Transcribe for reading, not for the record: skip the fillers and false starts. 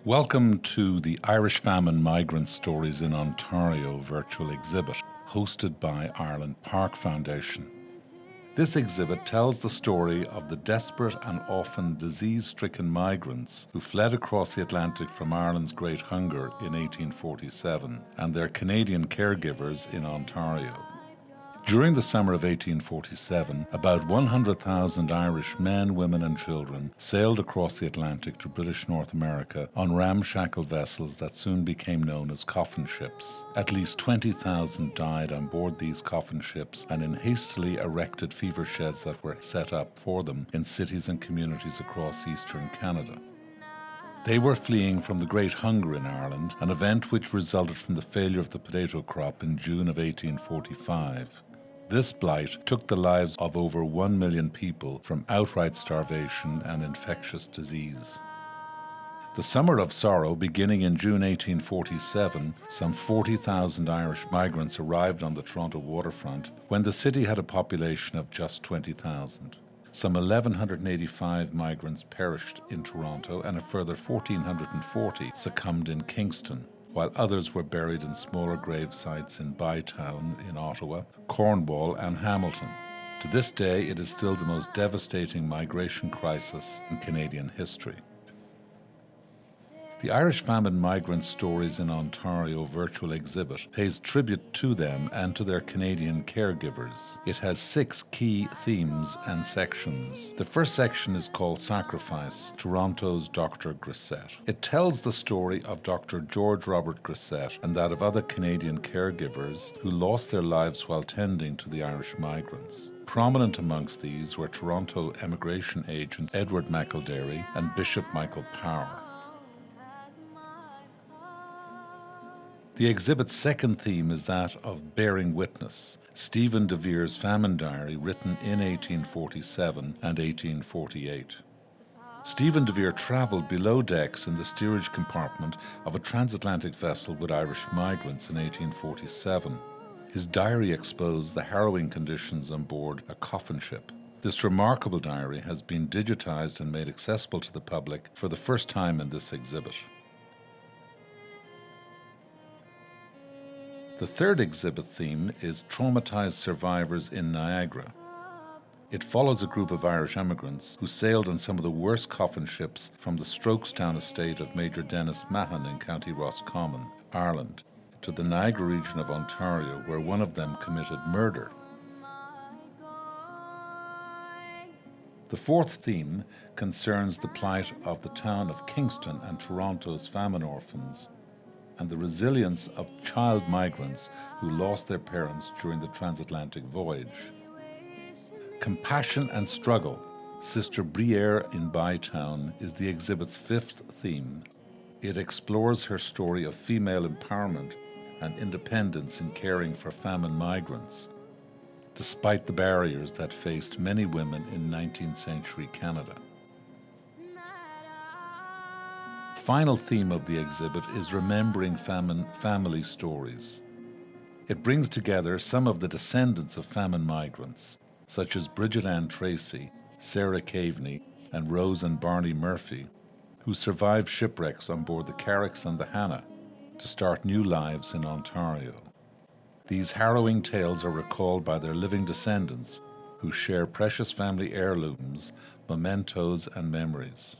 Welcome to the Irish Famine Migrant Stories in Ontario virtual exhibit, hosted by Ireland Park Foundation. This exhibit tells the story of the desperate and often disease-stricken migrants who fled across the Atlantic from Ireland's Great Hunger in 1847 and their Canadian caregivers in Ontario. During the summer of 1847, about 100,000 Irish men, women and children sailed across the Atlantic to British North America on ramshackle vessels that soon became known as coffin ships. At least 20,000 died on board these coffin ships and in hastily erected fever sheds that were set up for them in cities and communities across eastern Canada. They were fleeing from the Great Hunger in Ireland, an event which resulted from the failure of the potato crop in June of 1845. This blight took the lives of over 1 million people from outright starvation and infectious disease. The Summer of Sorrow, beginning in June 1847, some 40,000 Irish migrants arrived on the Toronto waterfront when the city had a population of just 20,000. Some 1,185 migrants perished in Toronto and a further 1,440 succumbed in Kingston, while others were buried in smaller grave sites in Bytown in Ottawa, Cornwall and Hamilton. To this day, it is still the most devastating migration crisis in Canadian history. The Irish Famine Migrant Stories in Ontario virtual exhibit pays tribute to them and to their Canadian caregivers. It has 6 key themes and sections. The first section is called Sacrifice, Toronto's Dr. Grissett. It tells the story of Dr. George Robert Grissett and that of other Canadian caregivers who lost their lives while tending to the Irish migrants. Prominent amongst these were Toronto emigration agent Edward McElderry and Bishop Michael Power. The exhibit's second theme is that of bearing witness, Stephen de Vere's famine diary written in 1847 and 1848. Stephen de Vere travelled below decks in the steerage compartment of a transatlantic vessel with Irish migrants in 1847. His diary exposed the harrowing conditions on board a coffin ship. This remarkable diary has been digitized and made accessible to the public for the first time in this exhibit. The third exhibit theme is Traumatized Survivors in Niagara. It follows a group of Irish emigrants who sailed on some of the worst coffin ships from the Strokestown estate of Major Dennis Mahon in County Roscommon, Ireland, to the Niagara region of Ontario, where one of them committed murder. The fourth theme concerns the plight of the town of Kingston and Toronto's famine orphans, and the resilience of child migrants who lost their parents during the transatlantic voyage. Compassion and Struggle, Sister Bruyere in Bytown, is the exhibit's fifth theme. It explores her story of female empowerment and independence in caring for famine migrants, despite the barriers that faced many women in 19th century Canada. Final theme of the exhibit is Remembering Family Stories. It brings together some of the descendants of famine migrants, such as Bridget Ann Tracy, Sarah Caveney, and Rose and Barney Murphy, who survived shipwrecks on board the Carricks and the Hannah to start new lives in Ontario. These harrowing tales are recalled by their living descendants, who share precious family heirlooms, mementos, and memories.